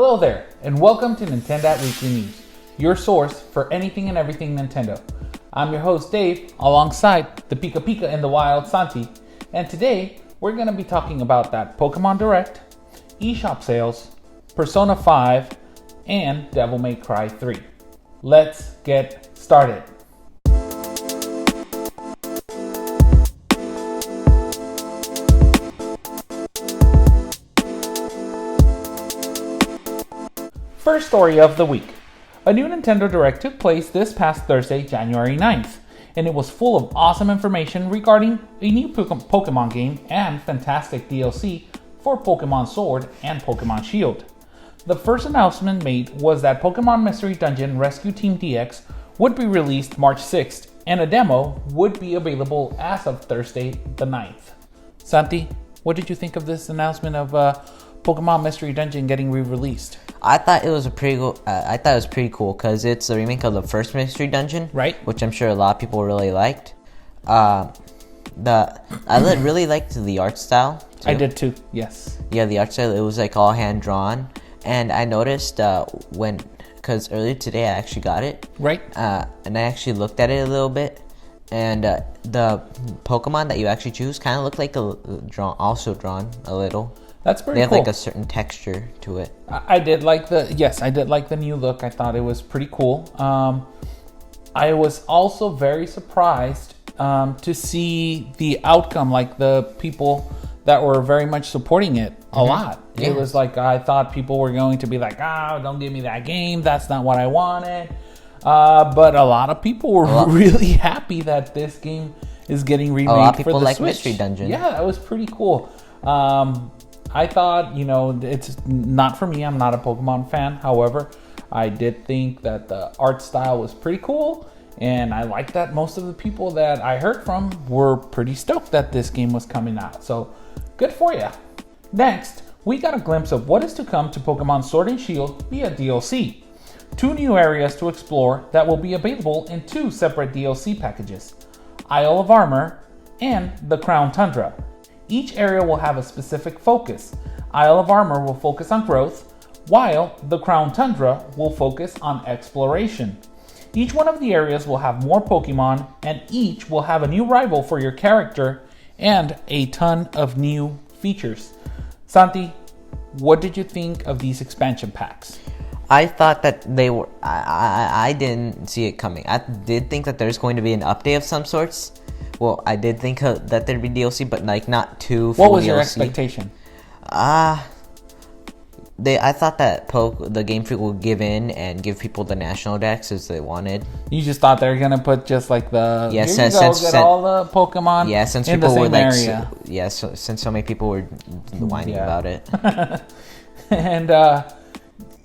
Hello there, and welcome to NintenDad Weekly News, your source for anything and everything Nintendo. I'm your host Dave, alongside the Pika Pika in the Wild Santi, and today we're going to be talking about that Pokémon Direct, eShop sales, Persona 5, and Devil May Cry 3. Let's get started. First story of the week. A new Nintendo Direct took place this past Thursday, January 9th, and it was full of awesome information regarding a new Pokemon game and fantastic DLC for Pokemon Sword and Pokemon Shield. The first announcement made was that Pokemon Mystery Dungeon Rescue Team DX would be released March 6th, and a demo would be available as of Thursday the 9th. Santi, what did you think of this announcement of Pokemon Mystery Dungeon getting re-released? I thought it was pretty cool because it's a remake of the first Mystery Dungeon, right? Which I'm sure a lot of people really liked. I really liked the art style too. I did too. Yes. Yeah, the art style, it was like all hand drawn, and I noticed because earlier today I actually got it, right? And I actually looked at it a little bit, and the Pokemon that you actually choose kind of looked like drawn a little. That's pretty cool. They have like a certain texture to it. I did like the new look. I thought it was pretty cool. I was also very surprised to see the outcome, like the people that were very much supporting it a lot. Yeah. It was like, I thought people were going to be like, don't give me that game. That's not what I wanted. But a lot of people were really happy that this game is getting remade for the Switch. A lot of people like Mystery Dungeon. Yeah, that was pretty cool. I thought, it's not for me. I'm not a Pokemon fan. However, I did think that the art style was pretty cool. And I like that most of the people that I heard from were pretty stoked that this game was coming out. So, good for you. Next, we got a glimpse of what is to come to Pokemon Sword and Shield via DLC. 2 new areas to explore that will be available in 2 separate DLC packages. Isle of Armor and the Crown Tundra. Each area will have a specific focus. Isle of Armor will focus on growth, while the Crown Tundra will focus on exploration. Each one of the areas will have more Pokemon, and each will have a new rival for your character and a ton of new features. Santi, what did you think of these expansion packs? I thought that they were... I didn't see it coming. I did think that there's going to be an update of some sorts. Well, I did think that there'd be DLC, but like not too full DLC. What was your expectation? I thought that the Game Freak would give in and give people the national decks as they wanted. You just thought they were gonna put just like the since all the Pokemon since in people the same were like area. Since so many people were whining about it. And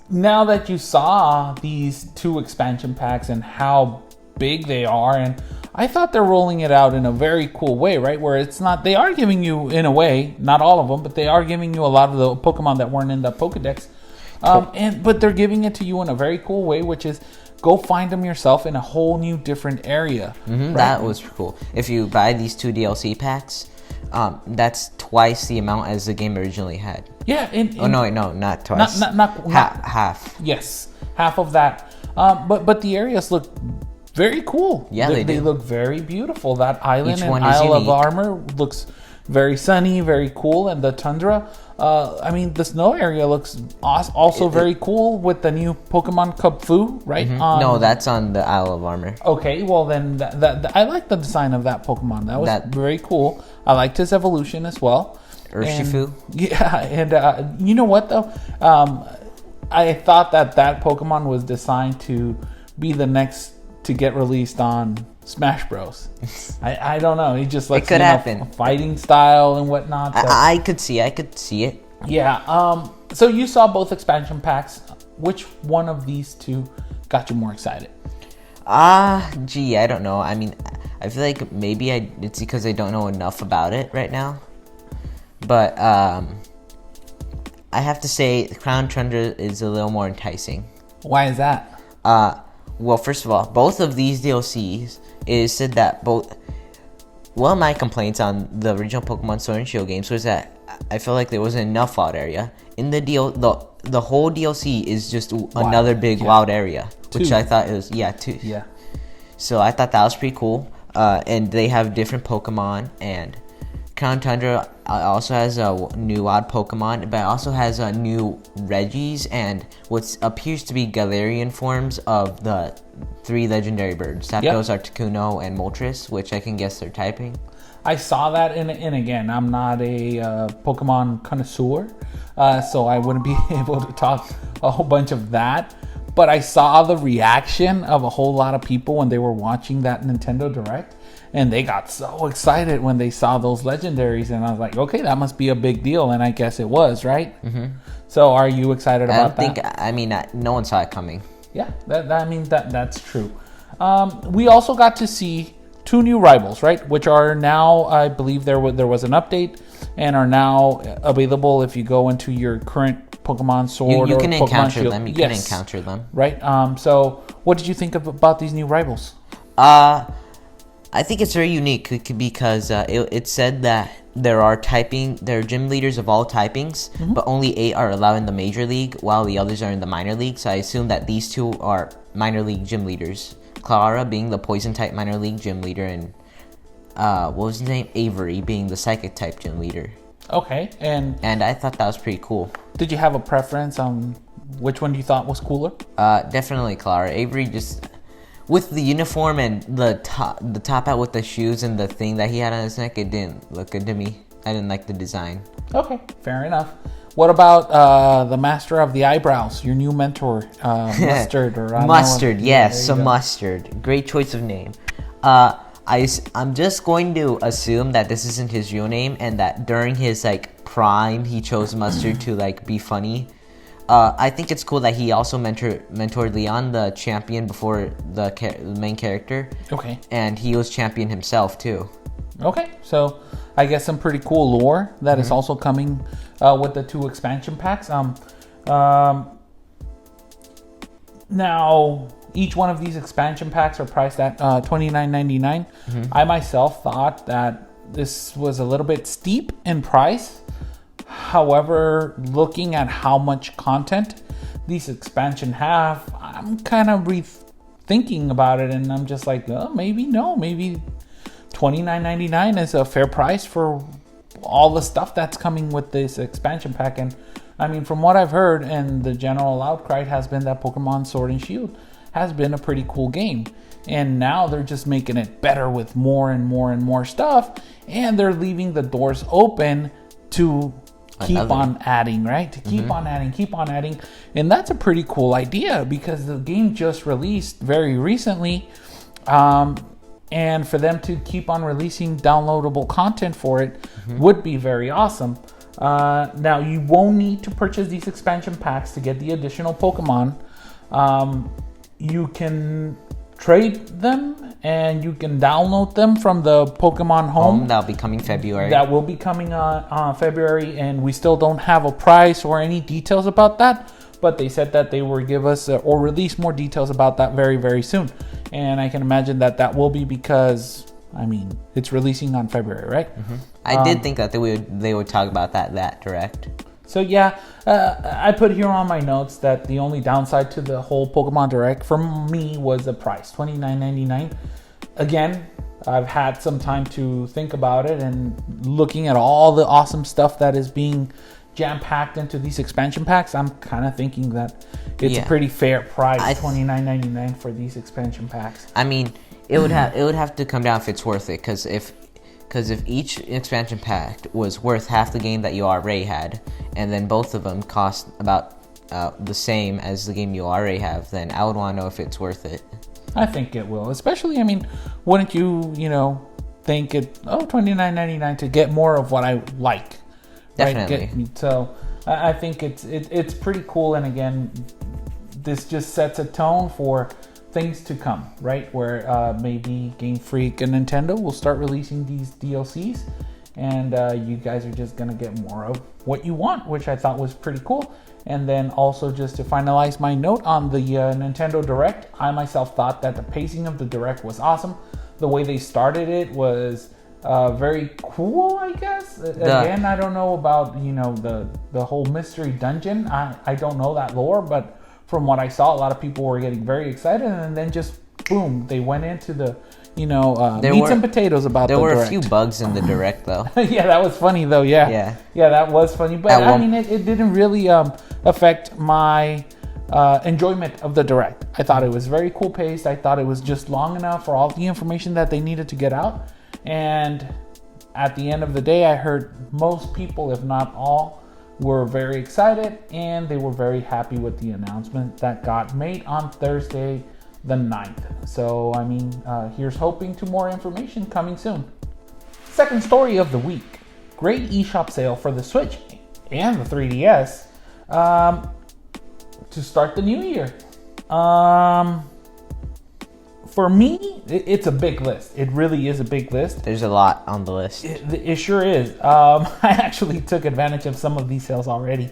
now that you saw these 2 expansion packs and how big they are, and I thought they're rolling it out in a very cool way, right? Where it's not, they are giving you, in a way, not all of them, but they are giving you a lot of the Pokemon that weren't in the Pokedex. But they're giving it to you in a very cool way, which is go find them yourself in a whole new different area. Right? That was cool. If you buy these 2 DLC packs, that's twice the amount as the game originally had. Yeah. No, not twice. Not half. Yes, half of that. But the areas look very cool. Yeah, they look very beautiful. That island Each and one is Isle of unique. Armor looks very sunny, very cool. And the tundra, the snow area looks also very cool with the new Pokemon Kubfu, right? Mm-hmm. No, that's on the Isle of Armor. Okay, well then, that I like the design of that Pokemon. That was very cool. I liked his evolution as well. Urshifu. Yeah, and you know what though? I thought that Pokemon was designed to be the next to get released on Smash Bros. I don't know. He just like fighting style and whatnot. So. I could see it. Yeah. So you saw both expansion packs. Which one of these 2 got you more excited? I don't know. I mean, I feel like maybe it's because I don't know enough about it right now. But I have to say, Crown Tundra is a little more enticing. Why is that? Well, first of all, both of these DLCs, it is said that both one of my complaints on the original Pokemon Sword and Shield games was that I felt like there wasn't enough wild area. In the the whole DLC is just another big wild area, which Two. I thought it was 2. Yeah. So I thought that was pretty cool. And they have different Pokemon, and Crown Tundra also has a new odd Pokemon, but it also has a new Regis and what appears to be Galarian forms of the 3 legendary birds. Zapdos, Articuno, and Moltres, which I can guess they're typing. I saw that, and again, I'm not a Pokemon connoisseur, so I wouldn't be able to talk a whole bunch of that. But I saw the reaction of a whole lot of people when they were watching that Nintendo Direct, and they got so excited when they saw those legendaries, and I was like, okay, that must be a big deal, and I guess it was, right? Mm-hmm. So are you excited about that? No one saw it coming. Yeah, that's true. We also got to see 2 new rivals, right? Which are now, I believe there was an update, and are now available if you go into your current Pokemon Sword you or can Pokemon encounter Shield. them. You can encounter them. Right. So what did you think about these new rivals? I think it's very unique because it said that there are gym leaders of all typings, but only 8 are allowed in the major league, while the others are in the minor league. So I assume that these 2 are minor league gym leaders. Clara being the poison type minor league gym leader, and what was his name? Avery being the psychic type gym leader. Okay, and I thought that was pretty cool. Did you have a preference on which one you thought was cooler? Definitely Clara. Avery just with the uniform and the top hat with the shoes and the thing that he had on his neck, it didn't look good to me. I didn't like the design. Okay, fair enough. What about the master of the eyebrows, your new mentor, Mustard? Mustard, yes, Mustard. Great choice of name. I'm just going to assume that this isn't his real name, and that during his prime, he chose Mustard to be funny. I think it's cool that he also mentored Leon, the champion, before the main character. Okay. And he was champion himself too. Okay, so I guess some pretty cool lore that is also coming with the 2 expansion packs. Now, each one of these expansion packs are priced at $29.99. I myself thought that this was a little bit steep in price. However, looking at how much content these expansion have, I'm kind of rethinking about it, and I'm just like, maybe $29.99 is a fair price for all the stuff that's coming with this expansion pack. And I mean, from what I've heard, and the general outcry has been that Pokemon Sword and Shield has been a pretty cool game, and now they're just making it better with more and more and more stuff, and they're leaving the doors open to keep on adding, right? To keep on adding, and that's a pretty cool idea because the game just released very recently, and for them to keep on releasing downloadable content for it would be very awesome. Now, you won't need to purchase these expansion packs to get the additional Pokemon. You can trade them, and you can download them from the Pokemon Home. That'll be coming February. That will be coming on February, and we still don't have a price or any details about that. But they said that they will give us or release more details about that very, very soon. And I can imagine that will be because, I mean, it's releasing on February, right? I did think that they would talk about that direct. So yeah, I put here on my notes that the only downside to the whole Pokemon Direct for me was the price, $29.99. Again, I've had some time to think about it, and looking at all the awesome stuff that is being jam-packed into these expansion packs, I'm kind of thinking that it's a pretty fair price, $29.99 for these expansion packs. I mean, it would have to come down if it's worth it, because if each expansion pack was worth half the game that you already had, and then both of them cost about the same as the game you already have, then I would want to know if it's worth it. I think it will, especially, I mean, wouldn't you think $29.99 to get more of what I like? Definitely. Right? So I think it's pretty cool, and again, this just sets a tone for things to come, right? Where maybe Game Freak and Nintendo will start releasing these DLCs, and you guys are just gonna get more of what you want, which I thought was pretty cool. And then also, just to finalize my note on the Nintendo Direct, I myself thought that the pacing of the Direct was awesome. The way they started it was very cool, I guess. Again, I don't know about the whole mystery dungeon. I don't know that lore, but from what I saw, a lot of people were getting very excited, and then just boom, they went into the meats and potatoes about the Direct. There were a few bugs in the Direct, though. Yeah, that was funny, though. Yeah, that was funny. But I mean, it didn't really affect my enjoyment of the Direct. I thought it was very cool paced. I thought it was just long enough for all the information that they needed to get out. And at the end of the day, I heard most people, if not all, were very excited, and they were very happy with the announcement that got made on Thursday the 9th. So, I mean, here's hoping to more information coming soon. Second story of the week. Great eShop sale for the Switch and the 3DS to start the new year. For me, it's a big list. It really is a big list. There's a lot on the list. It sure is. I actually took advantage of some of these sales already.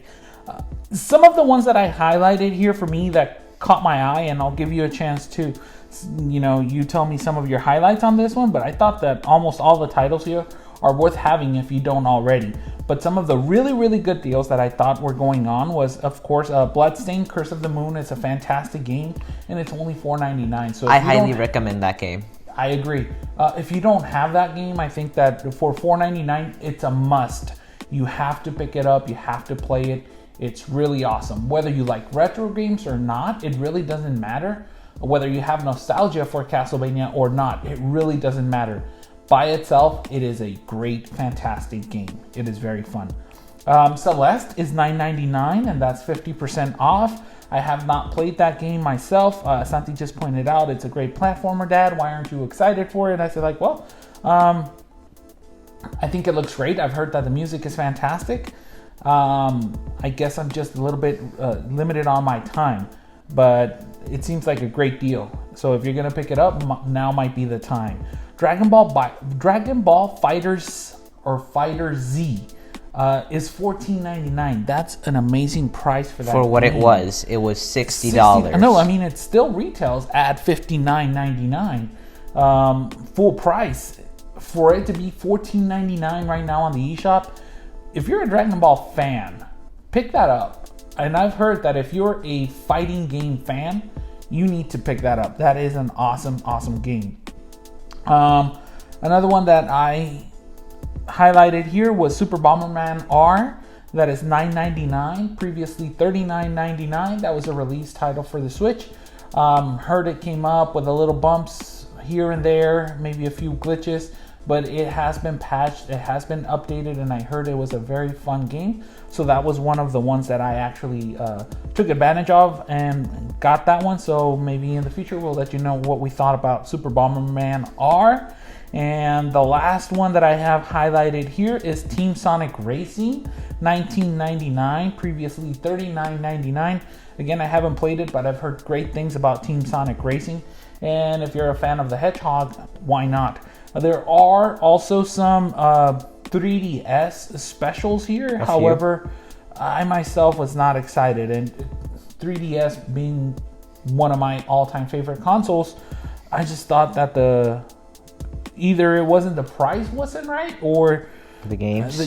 Some of the ones that I highlighted here for me that caught my eye, and I'll give you a chance to, you tell me some of your highlights on this one, but I thought that almost all the titles here are worth having if you don't already. But some of the really, really good deals that I thought were going on was, of course, Bloodstained Curse of the Moon. It's a fantastic game, and it's only $4.99. So I highly recommend that game. I agree. If you don't have that game, I think that for $4.99, it's a must. You have to pick it up. You have to play it. It's really awesome. Whether you like retro games or not, it really doesn't matter. Whether you have nostalgia for Castlevania or not, it really doesn't matter. By itself, it is a great, fantastic game. It is very fun. Celeste is $9.99, and that's 50% off. I have not played that game myself. Santi just pointed out it's a great platformer, Dad. Why aren't you excited for it? I said, well, I think it looks great. I've heard that the music is fantastic. I guess I'm just a little bit limited on my time, but it seems like a great deal. So if you're gonna pick it up, now might be the time. Dragon Ball Fighters or Fighter Z is $14.99. That's an amazing price for that. For what game. it was $60. No, I mean it still retails at $59.99 full price. For it to be $14.99 right now on the eShop, if you're a Dragon Ball fan, pick that up. And I've heard that if you're a fighting game fan, you need to pick that up. That is an awesome, awesome game. Another one that I highlighted here was Super Bomberman R. That is $9.99, previously $39.99. That was a release title for the Switch. Heard it came up with a little bumps here and there, maybe a few glitches, but it has been patched, it has been updated, and I heard it was a very fun game. So that was one of the ones that I actually took advantage of and got that one. So maybe in the future we'll let you know what we thought about Super Bomberman R. And the last one that I have highlighted here is Team Sonic Racing, $19.99, previously $39.99. Again, I haven't played it, but I've heard great things about Team Sonic Racing. And if you're a fan of the Hedgehog, why not? There are also some 3DS specials here. However, I myself was not excited. And 3DS being one of my all-time favorite consoles, I just thought that either it wasn't the price wasn't right, or the games.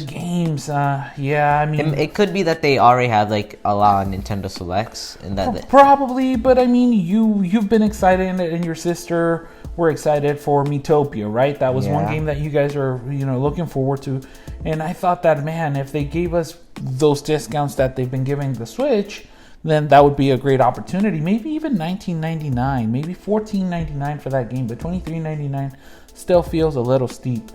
Yeah, I mean, it could be that they already have like a lot of Nintendo Selects, and that probably. But I mean, you've been excited, and your sister were excited for Miitopia, right? That was one game that you guys are looking forward to, and I thought that, man, if they gave us those discounts that they've been giving the Switch, then that would be a great opportunity. Maybe even $19.99, maybe $14.99 for that game, but $23.99 still feels a little steep.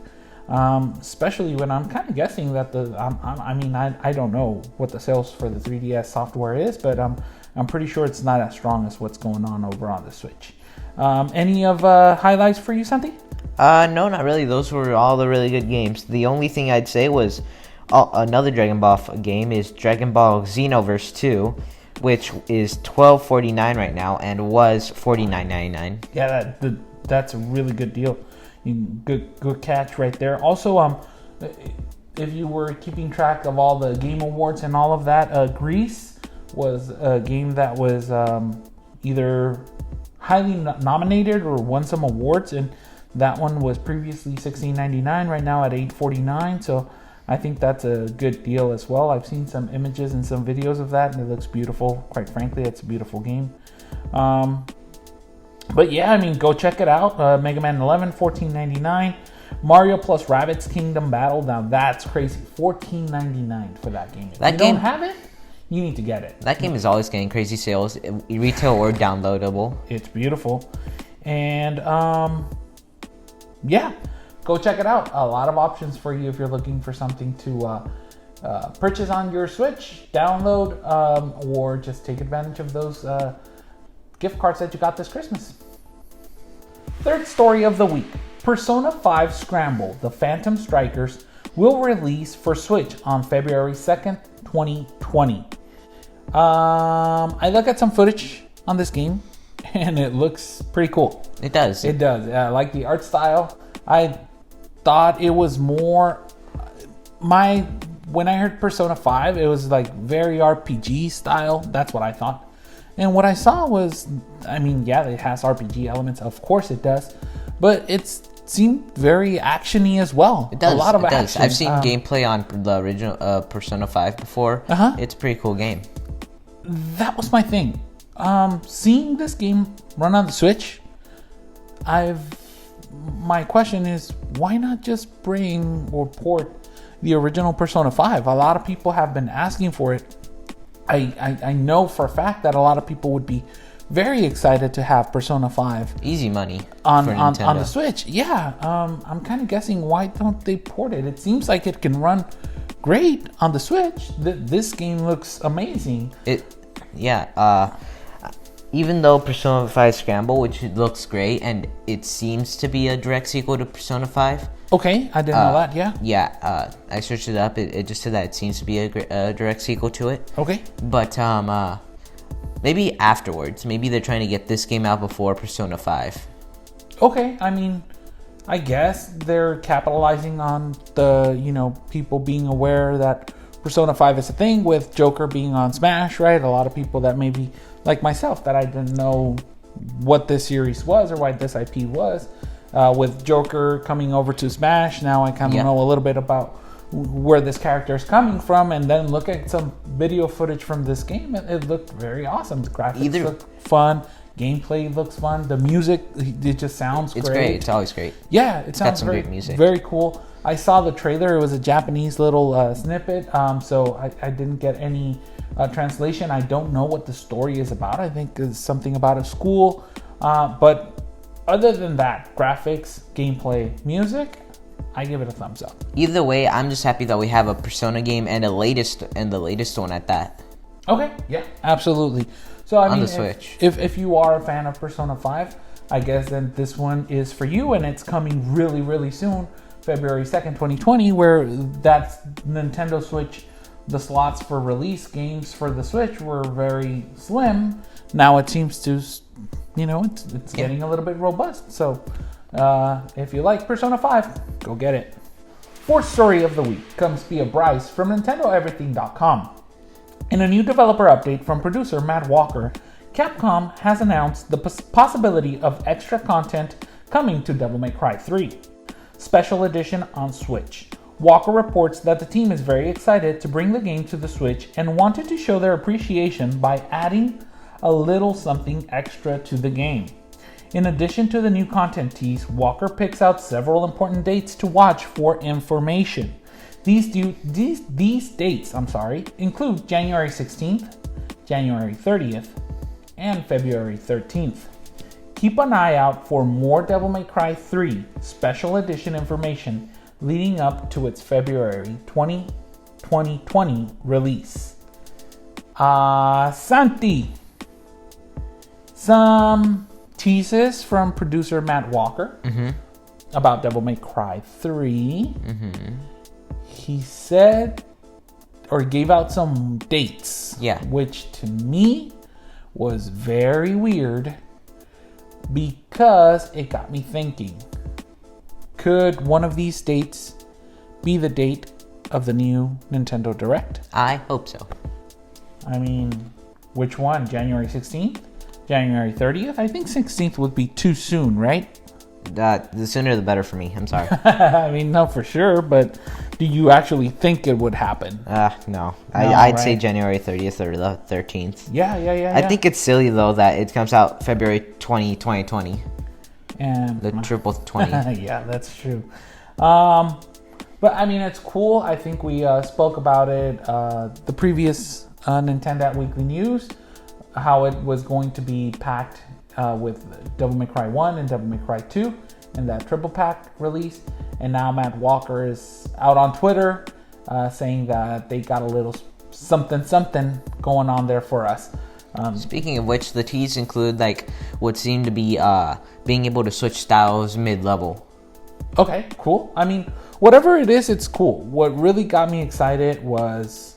Especially when I'm kind of guessing that I don't know what the sales for the 3DS software is, but I'm pretty sure it's not as strong as what's going on over on the Switch. Any of highlights for you, Santi? No, not really. Those were all the really good games. The only thing I'd say was another Dragon Ball game is Dragon Ball Xenoverse 2, which is $12.49 right now and was $49.99. Yeah, that's a really good deal. Good catch right there. Also, if you were keeping track of all the game awards and all of that, Grease was a game that was either highly nominated or won some awards, and That one was previously $16.99, right now at $8.49. So I think that's a good deal as well. I've seen some images and some videos of that, and it looks beautiful. Quite frankly, it's a beautiful game. But yeah, I mean, go check it out. Mega Man 11, $14.99. Mario plus Rabbids Kingdom Battle. Now that's crazy. $14.99 for that game. If you don't have it, you need to get it. That game is always getting crazy sales, retail or downloadable. It's beautiful. And yeah, go check it out. A lot of options for you if you're looking for something to purchase on your Switch, download, or just take advantage of those gift cards that you got this Christmas. Third story of the week. Persona 5 Scramble, The Phantom Strikers, will release for Switch on February 2nd, 2020. I look at some footage on this game, and it looks pretty cool. It does. It does. I like the art style. I thought it was more... When I heard Persona 5, it was like very RPG style. That's what I thought. And what I saw was, I mean, yeah, it has RPG elements. Of course it does. But it seemed very actiony as well. It does. A lot of action. I've seen gameplay on the original Persona 5 before. It's a pretty cool game. That was my thing. Seeing this game run on the Switch, my question is, why not just bring or port the original Persona 5? A lot of people have been asking for it. I know for a fact that a lot of people would be very excited to have Persona 5 easy money on the Switch. Yeah, I'm kind of guessing, why don't they port it? It seems like it can run great on the Switch. This game looks amazing. Even though Persona 5 Scramble, which looks great, and it seems to be a direct sequel to Persona 5. Okay, I didn't know that, yeah. Yeah, I searched it up. It just said that it seems to be a direct sequel to it. Okay. But maybe afterwards. Maybe they're trying to get this game out before Persona 5. Okay, I mean, I guess they're capitalizing on the, people being aware that Persona 5 is a thing, with Joker being on Smash, right? A lot of people that maybe, like myself, that I didn't know what this series was or what this IP was. With Joker coming over to Smash, now I kind of know a little bit about where this character is coming from, and then look at some video footage from this game. It looked very awesome. The graphics look fun. Gameplay looks fun. The music, it just sounds great. It's great. It's always great. Yeah, it sounds great music. Very cool. I saw the trailer. It was a Japanese little snippet, so I didn't get any translation. I don't know what the story is about. I think it's something about a school, but other than that, graphics, gameplay, music, I give it a thumbs up. Either way, I'm just happy that we have a Persona game and the latest one at that. Okay, yeah, absolutely. So I mean, the Switch. If you are a fan of Persona 5, I guess then this one is for you, and it's coming really, really soon, February 2nd, 2020, where that's Nintendo Switch. The slots for release games for the Switch were very slim. Now it seems to, it's getting a little bit robust. So if you like Persona 5, go get it. Fourth story of the week comes via Bryce from NintendoEverything.com. In a new developer update from producer Matt Walker, Capcom has announced the possibility of extra content coming to Devil May Cry 3, Special Edition on Switch. Walker reports that the team is very excited to bring the game to the Switch and wanted to show their appreciation by adding a little something extra to the game. In addition to the new content tease, Walker picks out several important dates to watch for information. These dates include January 16th, January 30th, and February 13th. Keep an eye out for more Devil May Cry 3 Special Edition information leading up to its February 2020 release. Santi. Some teases from producer Matt Walker about Devil May Cry 3. He said, or gave out some dates, which to me was very weird, because it got me thinking, could one of these dates be the date of the new Nintendo Direct? I hope so. I mean, which one? January 16th? January 30th? I think 16th would be too soon, right? The sooner the better for me. I'm sorry. I mean, no, for sure, but do you actually think it would happen? No. No, I'd say right? January 30th or the 13th. Yeah. I think it's silly, though, that it comes out February 2020. And The triple 20. yeah, that's true. But I mean, it's cool. I think we spoke about it the previous NintenDad Weekly News, how it was going to be packed with Devil May Cry 1 and Devil May Cry 2 and that triple pack release. And now Matt Walker is out on Twitter saying that they got a little something going on there for us. Speaking of which, the teas include like what seemed to be being able to switch styles mid-level. Okay, cool. I mean, whatever it is, it's cool. What really got me excited was,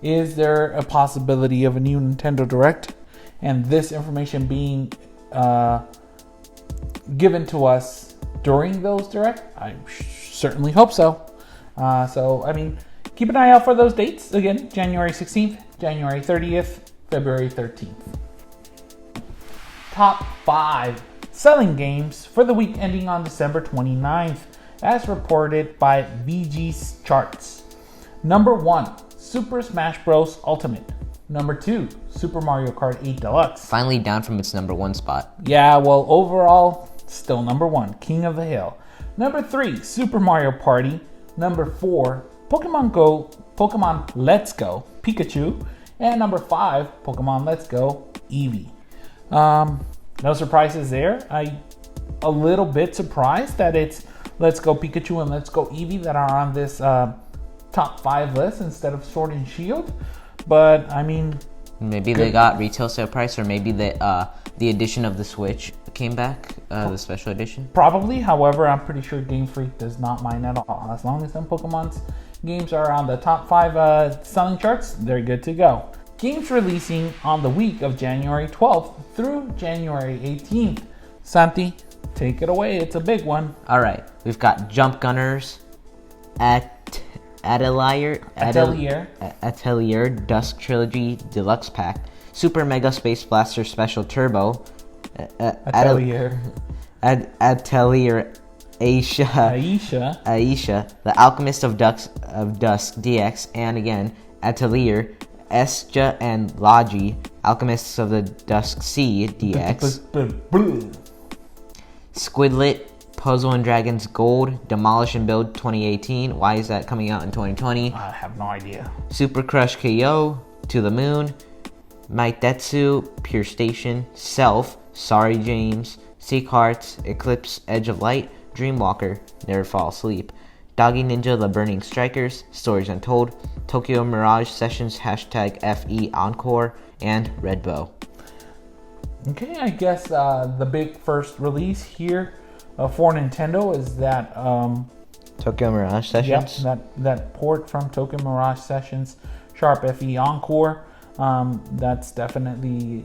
is there a possibility of a new Nintendo Direct? And this information being given to us during those Direct? I certainly hope so. So, I mean, keep an eye out for those dates. Again, January 16th, January 30th, February 13th. Top 5 selling games for the week ending on December 29th, as reported by VG's charts. Number 1, Super Smash Bros. Ultimate. Number 2, Super Mario Kart 8 Deluxe. Finally down from its number 1 spot. Yeah, well, overall, still number 1, King of the Hill. Number 3, Super Mario Party. Number 4, Pokemon Let's Go, Pikachu. And number 5, Pokemon Let's Go, Eevee. No surprises there. A little bit surprised that it's Let's Go Pikachu and Let's Go Eevee that are on this top 5 list instead of Sword and Shield. But I mean, maybe they got retail sale price, or maybe the edition of the Switch came back, the special edition. Probably. However, I'm pretty sure Game Freak does not mind at all. As long as them Pokemon's games are on the top 5 selling charts, they're good to go. Games releasing on the week of January 12th through January 18th. Santi, take it away. It's a big one. All right, we've got Jump Gunners, Atelier Dusk Trilogy Deluxe Pack, Super Mega Space Blaster Special Turbo, Atelier Aisha, The Alchemist of Dusk DX, and again Atelier Esja and Logi, Alchemists of the Dusk Sea DX, Squidlet Puzzle and Dragons Gold Demolish and Build 2018. Why is that coming out in 2020? I have no idea. Super Crush KO To the Moon, Maitetsu Pure Station, Self, Sorry James, Seek Hearts, Eclipse Edge of Light, Dreamwalker, Never Fall Asleep, Doggy Ninja The Burning Strikers, Stories Untold, Tokyo Mirage Sessions #FE Encore, and Red Bow. Okay, I guess the big first release here for Nintendo is that Tokyo Mirage Sessions. Yeah, that port from Tokyo Mirage Sessions #FE Encore. That's definitely,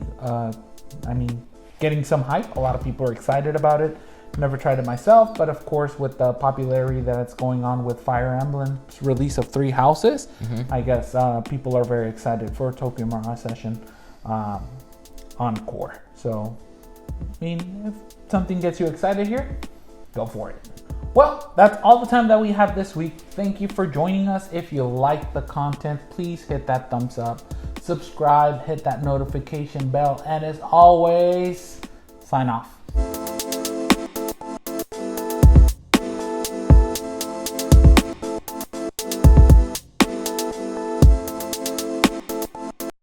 getting some hype. A lot of people are excited about it. Never tried it myself, but of course, with the popularity that's going on with Fire Emblem's release of 3 Houses, I guess people are very excited for Tokyo Mirage Session Encore. So, I mean, if something gets you excited here, go for it. Well, that's all the time that we have this week. Thank you for joining us. If you like the content, please hit that thumbs up, subscribe, hit that notification bell, and as always, sign off.